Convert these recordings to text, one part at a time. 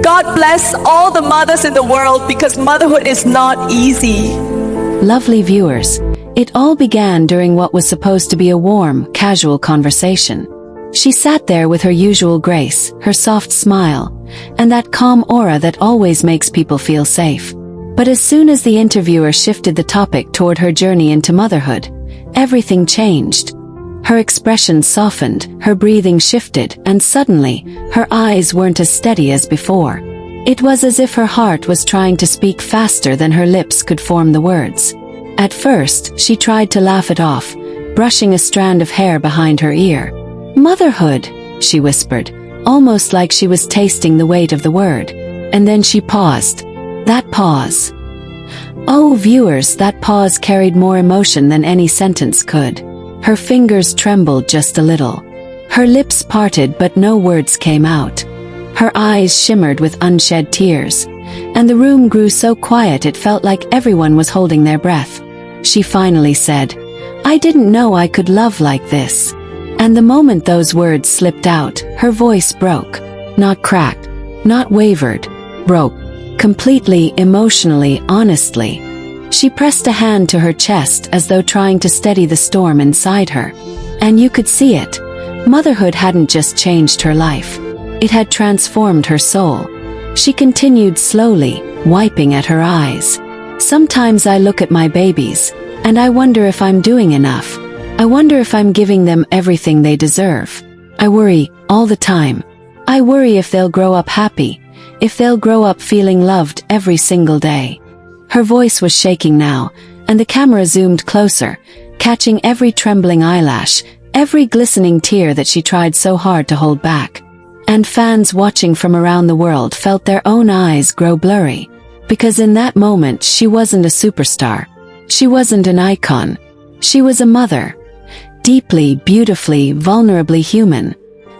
God bless all the mothers in the world because motherhood is not easy. Lovely viewers, it all began during what was supposed to be a warm, casual conversation. She sat there with her usual grace, her soft smile, and that calm aura that always makes people feel safe. But as soon as the interviewer shifted the topic toward her journey into motherhood, everything changed. Her expression softened, her breathing shifted, and suddenly, her eyes weren't as steady as before. It was as if her heart was trying to speak faster than her lips could form the words. At first, she tried to laugh it off, brushing a strand of hair behind her ear. "Motherhood," she whispered, almost like she was tasting the weight of the word. And then she paused. That pause. Oh, viewers, that pause carried more emotion than any sentence could. Her fingers trembled just a little. Her lips parted but no words came out. Her eyes shimmered with unshed tears, and the room grew so quiet it felt like everyone was holding their breath. She finally said, "I didn't know I could love like this." And the moment those words slipped out, her voice broke. Not cracked, not wavered, broke. Completely, emotionally, honestly. She pressed a hand to her chest as though trying to steady the storm inside her. And you could see it. Motherhood hadn't just changed her life. It had transformed her soul. She continued slowly, wiping at her eyes. "Sometimes I look at my babies, and I wonder if I'm doing enough. I wonder if I'm giving them everything they deserve. I worry, all the time. I worry if they'll grow up happy, if they'll grow up feeling loved every single day." Her voice was shaking now, and the camera zoomed closer, catching every trembling eyelash, every glistening tear that she tried so hard to hold back. And fans watching from around the world felt their own eyes grow blurry. Because in that moment she wasn't a superstar. She wasn't an icon. She was a mother. Deeply, beautifully, vulnerably human.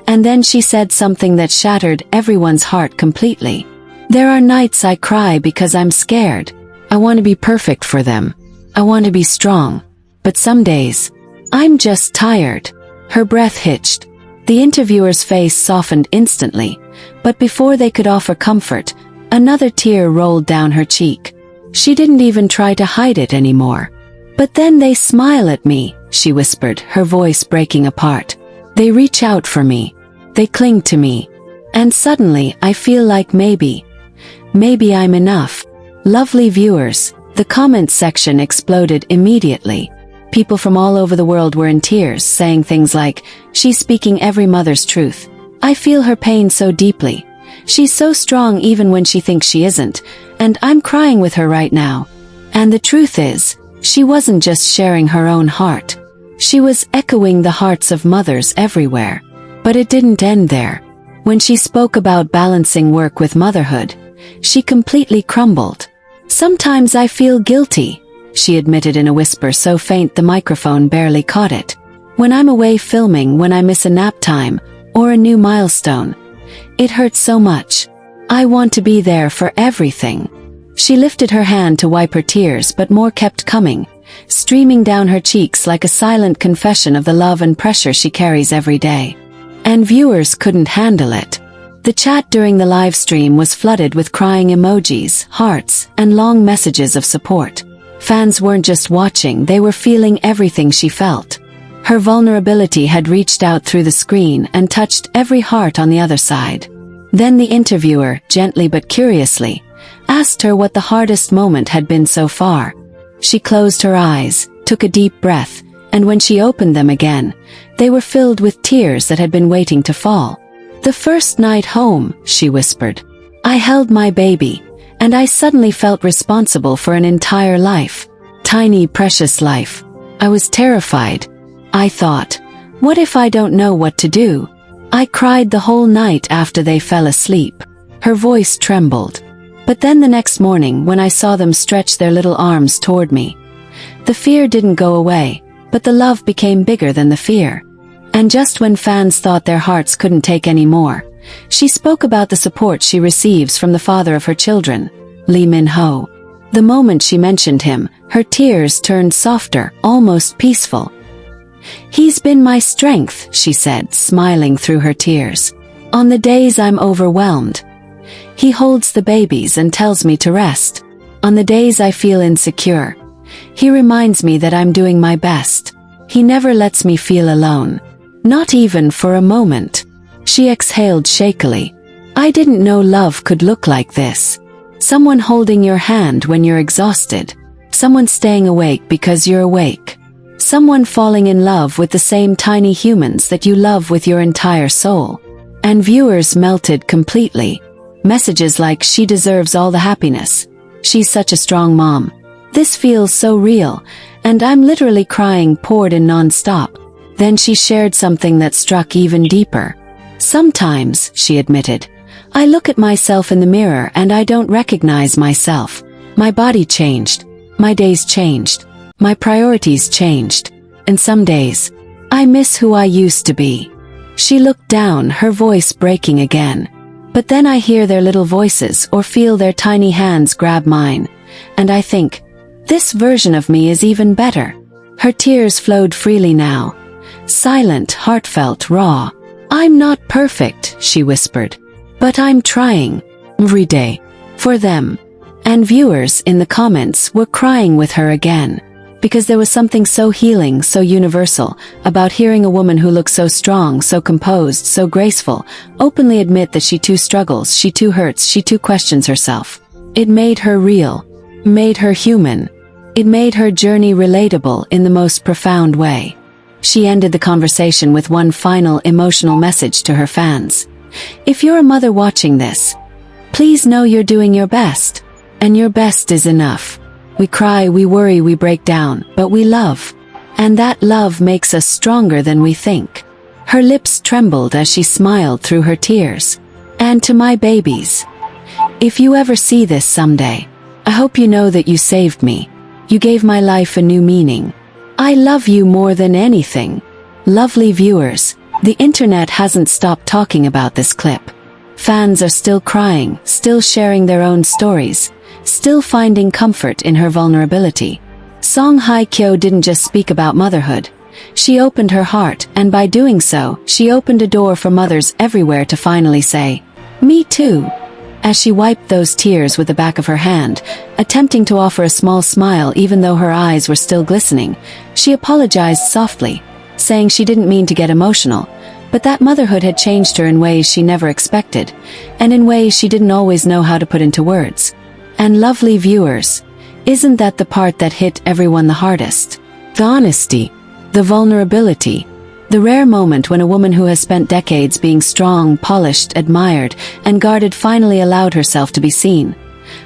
And then she said something that shattered everyone's heart completely. "There are nights I cry because I'm scared. I want to be perfect for them. I want to be strong. But some days, I'm just tired." Her breath hitched. The interviewer's face softened instantly, but before they could offer comfort, another tear rolled down her cheek. She didn't even try to hide it anymore. "But then they smile at me," she whispered, her voice breaking apart. "They reach out for me. They cling to me. And suddenly I feel like maybe I'm enough." Lovely viewers, the comments section exploded immediately. People from all over the world were in tears, saying things like, "She's speaking every mother's truth. I feel her pain so deeply. She's so strong even when she thinks she isn't, and I'm crying with her right now." And the truth is, she wasn't just sharing her own heart. She was echoing the hearts of mothers everywhere. But it didn't end there. When she spoke about balancing work with motherhood, she completely crumbled. "Sometimes I feel guilty," she admitted in a whisper so faint the microphone barely caught it. "When I'm away filming, when I miss a nap time, or a new milestone. It hurts so much. I want to be there for everything." She lifted her hand to wipe her tears, but more kept coming, streaming down her cheeks like a silent confession of the love and pressure she carries every day. And viewers couldn't handle it. The chat during the live stream was flooded with crying emojis, hearts, and long messages of support. Fans weren't just watching, they were feeling everything she felt. Her vulnerability had reached out through the screen and touched every heart on the other side. Then the interviewer, gently but curiously, asked her what the hardest moment had been so far. She closed her eyes, took a deep breath, and when she opened them again, they were filled with tears that had been waiting to fall. "The first night home," she whispered. "I held my baby, and I suddenly felt responsible for an entire life. Tiny, precious life. I was terrified. I thought, what if I don't know what to do? I cried the whole night after they fell asleep." Her voice trembled. "But then the next morning when I saw them stretch their little arms toward me, the fear didn't go away, but the love became bigger than the fear." And just when fans thought their hearts couldn't take any more, she spoke about the support she receives from the father of her children, Lee Min-ho. The moment she mentioned him, her tears turned softer, almost peaceful. "He's been my strength," she said, smiling through her tears. "On the days I'm overwhelmed. He holds the babies and tells me to rest. On the days I feel insecure, he reminds me that I'm doing my best. He never lets me feel alone. Not even for a moment. She exhaled shakily. I didn't know love could look like this. Someone holding your hand when you're exhausted. Someone staying awake because you're awake. Someone falling in love with the same tiny humans that you love with your entire soul. And viewers melted completely. Messages like, she deserves all the happiness. She's such a strong mom. This feels so real, and I'm literally crying poured in non-stop. Then she shared something that struck even deeper. Sometimes, she admitted, I look at myself in the mirror and I don't recognize myself. My body changed. My days changed. My priorities changed. And some days, I miss who I used to be. She looked down, her voice breaking again. But then I hear their little voices or feel their tiny hands grab mine. And I think, this version of me is even better. Her tears flowed freely now. Silent, heartfelt, raw. I'm not perfect, she whispered. But I'm trying. Every day. For them. And viewers in the comments were crying with her again. Because there was something so healing, so universal, about hearing a woman who looks so strong, so composed, so graceful, openly admit that she too struggles, she too hurts, she too questions herself. It made her real. Made her human. It made her journey relatable in the most profound way. She ended the conversation with one final emotional message to her fans. If you're a mother watching this, please know you're doing your best. And your best is enough. We cry, we worry, we break down, but we love. And that love makes us stronger than we think. Her lips trembled as she smiled through her tears. And to my babies, if you ever see this someday, I hope you know that you saved me. You gave my life a new meaning. I love you more than anything. Lovely viewers, the internet hasn't stopped talking about this clip. Fans are still crying, still sharing their own stories, still finding comfort in her vulnerability. HYE KYO didn't just speak about motherhood. She opened her heart, and by doing so, she opened a door for mothers everywhere to finally say, me too. As she wiped those tears with the back of her hand, attempting to offer a small smile even though her eyes were still glistening, she apologized softly, saying she didn't mean to get emotional, but that motherhood had changed her in ways she never expected, and in ways she didn't always know how to put into words. And lovely viewers, isn't that the part that hit everyone the hardest? The honesty, the vulnerability, the rare moment when a woman who has spent decades being strong, polished, admired, and guarded finally allowed herself to be seen.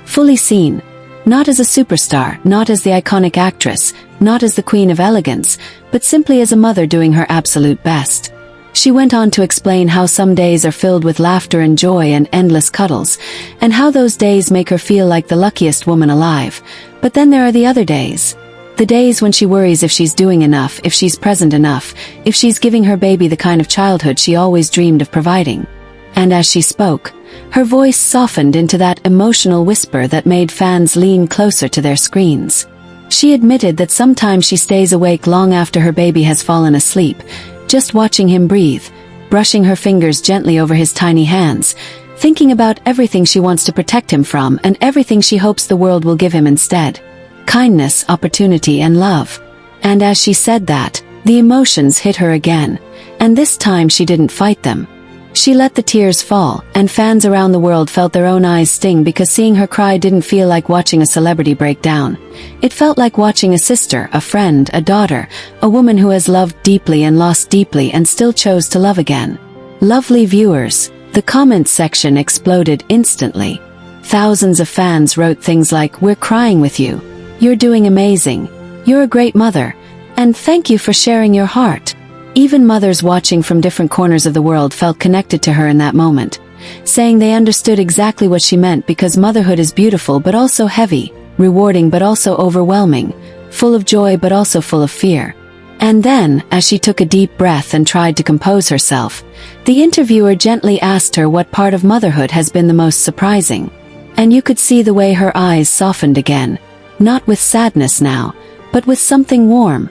Fully seen. Not as a superstar, not as the iconic actress, not as the queen of elegance, but simply as a mother doing her absolute best. She went on to explain how some days are filled with laughter and joy and endless cuddles, and how those days make her feel like the luckiest woman alive. But then there are the other days. The days when she worries if she's doing enough, if she's present enough, if she's giving her baby the kind of childhood she always dreamed of providing. And as she spoke, her voice softened into that emotional whisper that made fans lean closer to their screens. She admitted that sometimes she stays awake long after her baby has fallen asleep, just watching him breathe, brushing her fingers gently over his tiny hands, thinking about everything she wants to protect him from and everything she hopes the world will give him instead. Kindness, opportunity, and love. And as she said that, the emotions hit her again, and this time she didn't fight them. She let the tears fall, and fans around the world felt their own eyes sting because seeing her cry didn't feel like watching a celebrity break down. It felt like watching a sister, a friend, a daughter, a woman who has loved deeply and lost deeply and still chose to love again. Lovely viewers, the comments section exploded instantly. Thousands of fans wrote things like, "We're crying with you. You're doing amazing. You're a great mother. And thank you for sharing your heart." Even mothers watching from different corners of the world felt connected to her in that moment, saying they understood exactly what she meant because motherhood is beautiful but also heavy, rewarding but also overwhelming, full of joy but also full of fear. And then, as she took a deep breath and tried to compose herself, the interviewer gently asked her what part of motherhood has been the most surprising. And you could see the way her eyes softened again, not with sadness now, but with something warm,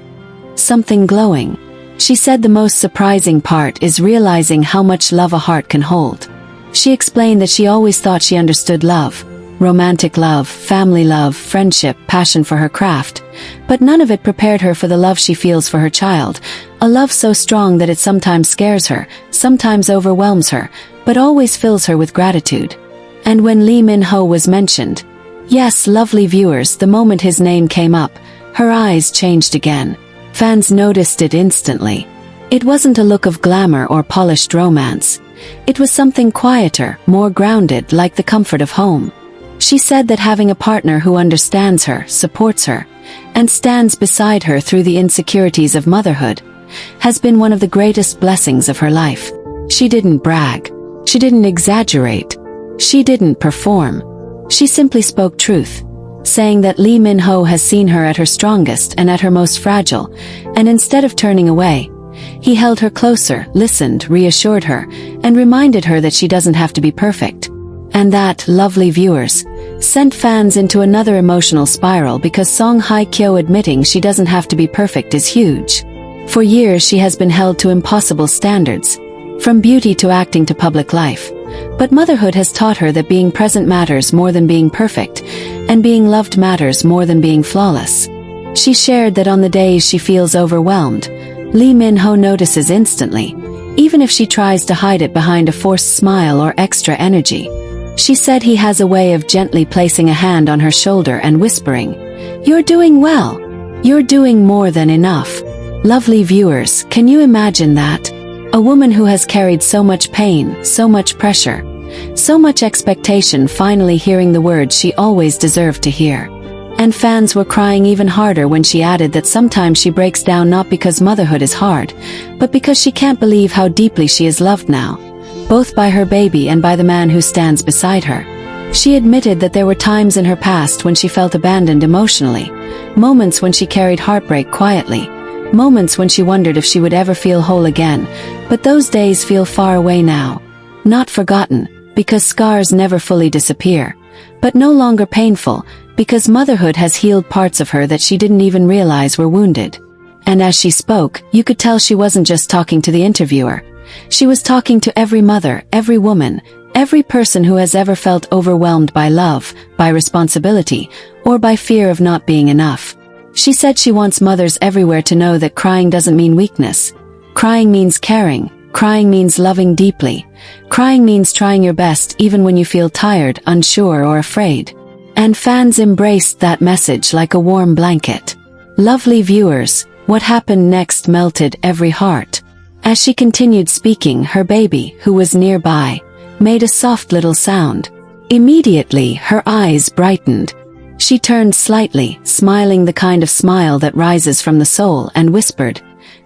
something glowing. She said the most surprising part is realizing how much love a heart can hold. She explained that she always thought she understood love. Romantic love, family love, friendship, passion for her craft. But none of it prepared her for the love she feels for her child. A love so strong that it sometimes scares her, sometimes overwhelms her, but always fills her with gratitude. And when Lee Min-ho was mentioned, yes, lovely viewers, the moment his name came up, her eyes changed again. Fans noticed it instantly. It wasn't a look of glamour or polished romance. It was something quieter, more grounded, like the comfort of home. She said that having a partner who understands her, supports her, and stands beside her through the insecurities of motherhood has been one of the greatest blessings of her life. She didn't brag. She didn't exaggerate. She didn't perform. She simply spoke truth, saying that Lee Min-ho has seen her at her strongest and at her most fragile, and instead of turning away, he held her closer, listened, reassured her, and reminded her that she doesn't have to be perfect. And that, lovely viewers, sent fans into another emotional spiral because Song HYE KYO admitting she doesn't have to be perfect is huge. For years she has been held to impossible standards, from beauty to acting to public life. But motherhood has taught her that being present matters more than being perfect, and being loved matters more than being flawless. She shared that on the days she feels overwhelmed, Lee Min-ho notices instantly, even if she tries to hide it behind a forced smile or extra energy. She said he has a way of gently placing a hand on her shoulder and whispering, "You're doing well. You're doing more than enough." Lovely viewers, can you imagine that? A woman who has carried so much pain, so much pressure, so much expectation finally hearing the words she always deserved to hear. And fans were crying even harder when she added that sometimes she breaks down not because motherhood is hard, but because she can't believe how deeply she is loved now, both by her baby and by the man who stands beside her. She admitted that there were times in her past when she felt abandoned emotionally, moments when she carried heartbreak quietly, moments when she wondered if she would ever feel whole again, but those days feel far away now. Not forgotten, because scars never fully disappear, but no longer painful, because motherhood has healed parts of her that she didn't even realize were wounded. And as she spoke, you could tell she wasn't just talking to the interviewer. She was talking to every mother, every woman, every person who has ever felt overwhelmed by love, by responsibility, or by fear of not being enough. She said she wants mothers everywhere to know that crying doesn't mean weakness. Crying means caring. Crying means loving deeply. Crying means trying your best even when you feel tired, unsure, or afraid. And fans embraced that message like a warm blanket. Lovely viewers, what happened next melted every heart. As she continued speaking, her baby, who was nearby, made a soft little sound. Immediately, her eyes brightened. She turned slightly, smiling the kind of smile that rises from the soul, and whispered,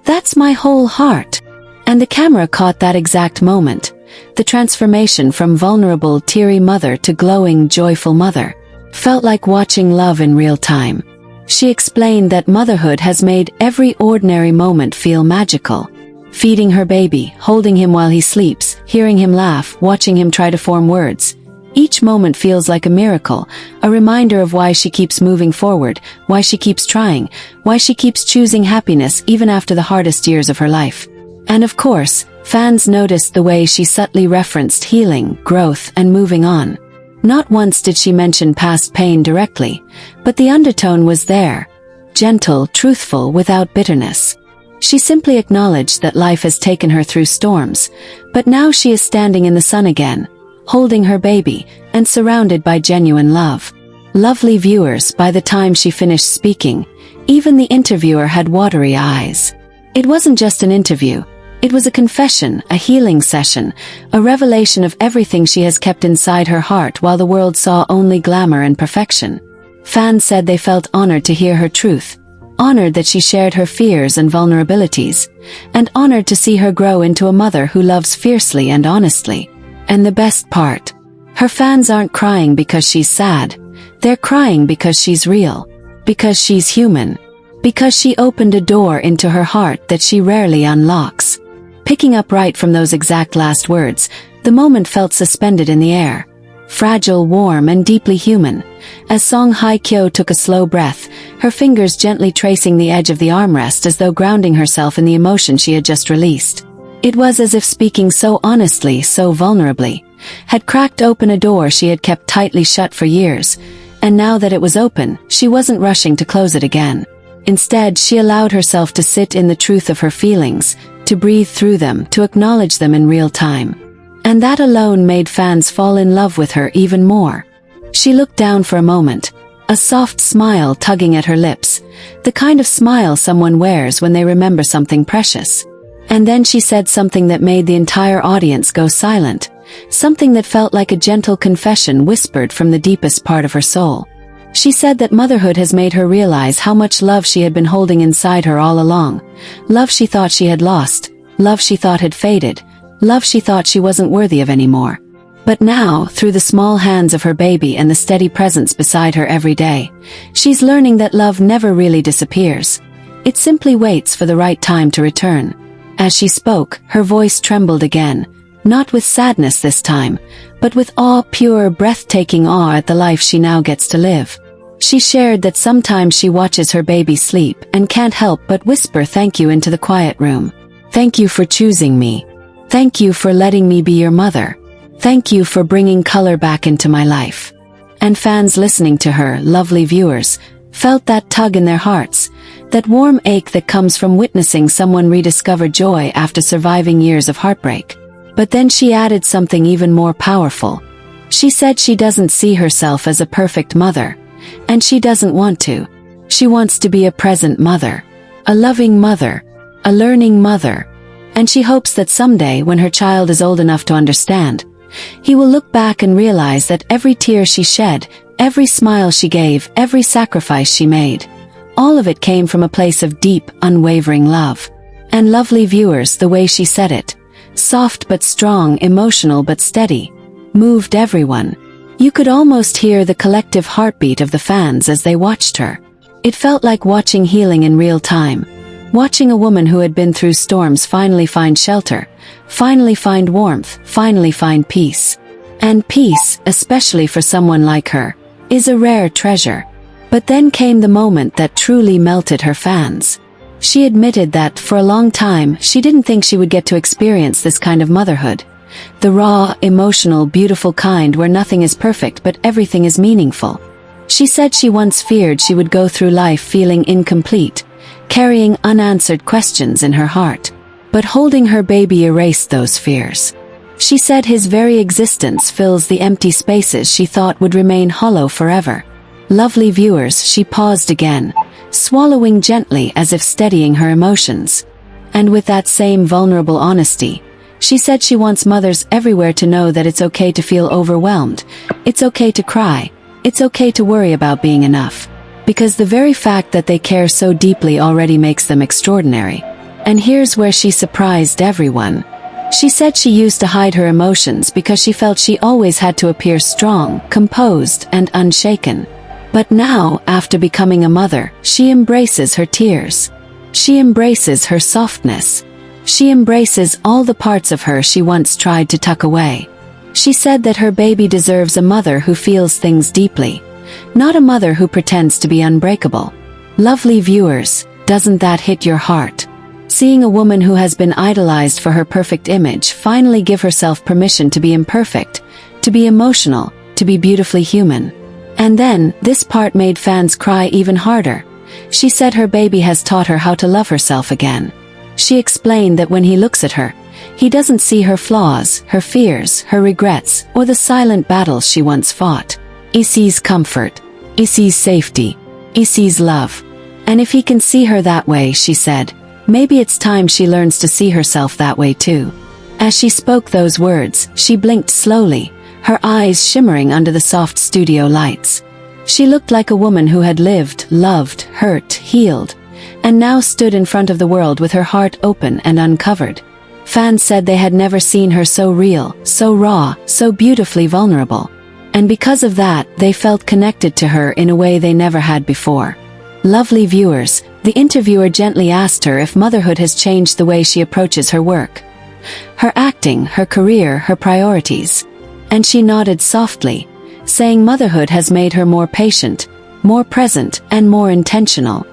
"That's my whole heart." And the camera caught that exact moment. The transformation from vulnerable, teary mother to glowing, joyful mother felt like watching love in real time. She explained that motherhood has made every ordinary moment feel magical. Feeding her baby, holding him while he sleeps, hearing him laugh, watching him try to form words. Each moment feels like a miracle, a reminder of why she keeps moving forward, why she keeps trying, why she keeps choosing happiness even after the hardest years of her life. And of course, fans noticed the way she subtly referenced healing, growth, and moving on. Not once did she mention past pain directly, but the undertone was there. Gentle, truthful, without bitterness. She simply acknowledged that life has taken her through storms, but now she is standing in the sun again, holding her baby, and surrounded by genuine love. Lovely viewers, by the time she finished speaking, even the interviewer had watery eyes. It wasn't just an interview. It was a confession, a healing session, a revelation of everything she has kept inside her heart while the world saw only glamour and perfection. Fans said they felt honored to hear her truth, honored that she shared her fears and vulnerabilities, and honored to see her grow into a mother who loves fiercely and honestly. And the best part, her fans aren't crying because she's sad. They're crying because she's real, because she's human, because she opened a door into her heart that she rarely unlocks. Picking up right from those exact last words, the moment felt suspended in the air. Fragile, warm, and deeply human. As Song HYE KYO took a slow breath, her fingers gently tracing the edge of the armrest as though grounding herself in the emotion she had just released. It was as if speaking so honestly, so vulnerably, had cracked open a door she had kept tightly shut for years, and now that it was open, she wasn't rushing to close it again. Instead, she allowed herself to sit in the truth of her feelings, to breathe through them, to acknowledge them in real time. And that alone made fans fall in love with her even more. She looked down for a moment, a soft smile tugging at her lips, the kind of smile someone wears when they remember something precious. And then she said something that made the entire audience go silent, something that felt like a gentle confession whispered from the deepest part of her soul. She said that motherhood has made her realize how much love she had been holding inside her all along, love she thought she had lost, love she thought had faded, love she thought she wasn't worthy of anymore. But now, through the small hands of her baby and the steady presence beside her every day, she's learning that love never really disappears. It simply waits for the right time to return. As she spoke, her voice trembled again, not with sadness this time, but with awe, pure, breathtaking awe at the life she now gets to live. She shared that sometimes she watches her baby sleep and can't help but whisper thank you into the quiet room. Thank you for choosing me. Thank you for letting me be your mother. Thank you for bringing color back into my life. And fans listening to her, lovely viewers, felt that tug in their hearts, that warm ache that comes from witnessing someone rediscover joy after surviving years of heartbreak. But then she added something even more powerful. She said she doesn't see herself as a perfect mother, and she doesn't want to. She wants to be a present mother, a loving mother, a learning mother, and she hopes that someday when her child is old enough to understand, he will look back and realize that every tear she shed, every smile she gave, every sacrifice she made, all of it came from a place of deep, unwavering love. And lovely viewers, the way she said it, soft but strong, emotional but steady, moved everyone. You could almost hear the collective heartbeat of the fans as they watched her. It felt like watching healing in real time, watching a woman who had been through storms finally find shelter, finally find warmth, finally find peace. And peace, especially for someone like her, is a rare treasure. But then came the moment that truly melted her fans. She admitted that, for a long time, she didn't think she would get to experience this kind of motherhood. The raw, emotional, beautiful kind where nothing is perfect but everything is meaningful. She said she once feared she would go through life feeling incomplete, carrying unanswered questions in her heart. But holding her baby erased those fears. She said his very existence fills the empty spaces she thought would remain hollow forever. Lovely viewers, she paused again, swallowing gently as if steadying her emotions. And with that same vulnerable honesty, she said she wants mothers everywhere to know that it's okay to feel overwhelmed, it's okay to cry, it's okay to worry about being enough. Because the very fact that they care so deeply already makes them extraordinary. And here's where she surprised everyone. She said she used to hide her emotions because she felt she always had to appear strong, composed, and unshaken. But now, after becoming a mother, she embraces her tears. She embraces her softness. She embraces all the parts of her she once tried to tuck away. She said that her baby deserves a mother who feels things deeply, not a mother who pretends to be unbreakable. Lovely viewers, doesn't that hit your heart? Seeing a woman who has been idolized for her perfect image finally give herself permission to be imperfect, to be emotional, to be beautifully human. And then, this part made fans cry even harder. She said her baby has taught her how to love herself again. She explained that when he looks at her, he doesn't see her flaws, her fears, her regrets, or the silent battles she once fought. He sees comfort. He sees safety. He sees love. And if he can see her that way, she said, maybe it's time she learns to see herself that way too. As she spoke those words, she blinked slowly, her eyes shimmering under the soft studio lights. She looked like a woman who had lived, loved, hurt, healed, and now stood in front of the world with her heart open and uncovered. Fans said they had never seen her so real, so raw, so beautifully vulnerable. And because of that, they felt connected to her in a way they never had before. Lovely viewers, the interviewer gently asked her if motherhood has changed the way she approaches her work, her acting, her career, her priorities. And she nodded softly, saying motherhood has made her more patient, more present, and more intentional.